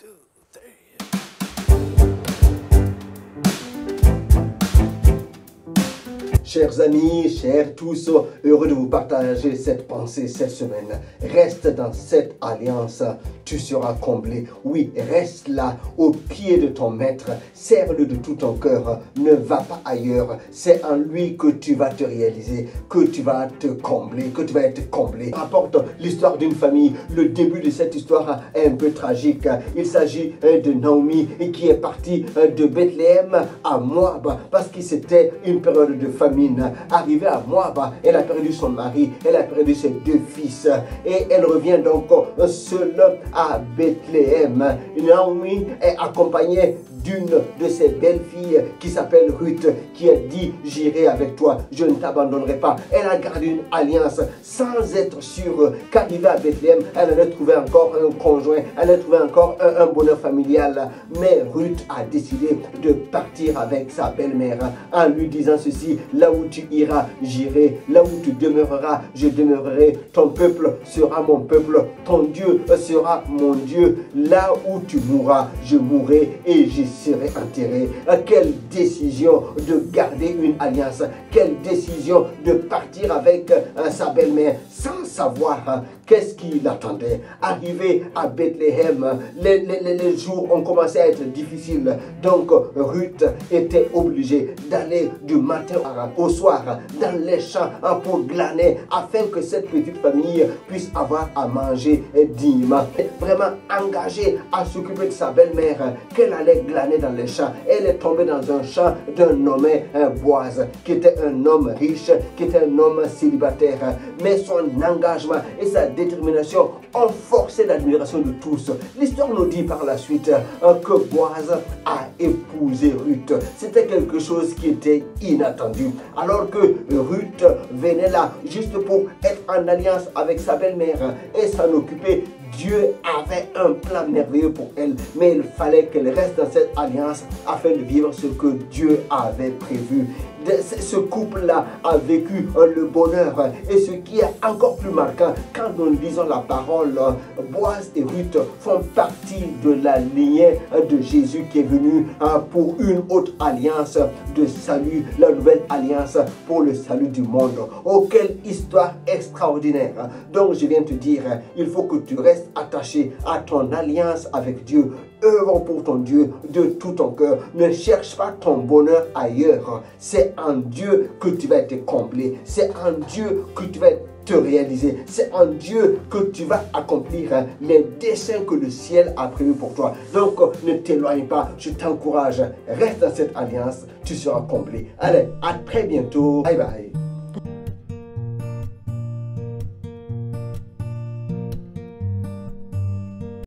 2, 3. Chers amis, chers tous, heureux de vous partager cette pensée cette semaine. Reste dans cette alliance, tu seras comblé. Oui, reste là, au pied de ton maître. Serre-le de tout ton cœur. Ne va pas ailleurs. C'est en lui que tu vas te réaliser, que tu vas te combler, que tu vas être comblé. Rapporte l'histoire d'une famille. Le début de cette histoire est un peu tragique. Il s'agit de Naomi qui est partie de Bethléem à Moab parce que c'était une période de famine. Arrivée à Moab, elle a perdu son mari, elle a perdu ses 2 fils et elle revient donc seule à Bethléem. Naomi est accompagnée d'une de ses belles filles qui s'appelle Ruth, qui a dit: j'irai avec toi, je ne t'abandonnerai pas. Elle a gardé une alliance sans être sûre qu'arrivée à Bethléem, elle allait trouver encore un conjoint, elle allait trouver encore un bonheur familial. Mais Ruth a décidé de partir avec sa belle-mère en lui disant ceci: là où tu iras, j'irai, là où tu demeureras, je demeurerai, ton peuple sera mon peuple, ton Dieu sera mon Dieu, là où tu mourras, je mourrai et j'y serai enterré. Quelle décision de garder une alliance, quelle décision de partir avec sa belle-mère sans savoir qu'est-ce qui l'attendait. Arrivé à Bethléem, les jours ont commencé à être difficiles. Donc Ruth était obligée d'aller du matin au soir dans les champs pour glaner afin que cette petite famille puisse avoir à manger dignement. Vraiment engagée à s'occuper de sa belle-mère qu'elle allait glaner dans les champs. Elle est tombée dans un champ d'un nommé Boaz, qui était un homme riche, qui était un homme célibataire. Mais son engagement et sa détermination ont forcé l'admiration de tous. L'histoire nous dit par la suite que Boaz a épousé Ruth. C'était quelque chose qui était inattendu. Alors que Ruth venait là juste pour être en alliance avec sa belle-mère et s'en occuper, Dieu avait un plan merveilleux pour elle, mais il fallait qu'elle reste dans cette alliance afin de vivre ce que Dieu avait prévu. Ce couple-là a vécu le bonheur, et ce qui est encore plus marquant, quand nous lisons la parole, Boaz et Ruth font partie de la lignée de Jésus qui est venu pour une autre alliance de salut, la nouvelle alliance pour le salut du monde. Oh, quelle histoire extraordinaire! Donc je viens te dire, il faut que tu restes attaché à ton alliance avec Dieu. Œuvre pour ton Dieu de tout ton cœur. Ne cherche pas ton bonheur ailleurs. C'est en Dieu que tu vas être comblé. C'est en Dieu que tu vas te réaliser. C'est en Dieu que tu vas accomplir les desseins que le ciel a prévus pour toi. Donc ne t'éloigne pas. Je t'encourage. Reste dans cette alliance. Tu seras comblé. Allez, à très bientôt. Bye bye.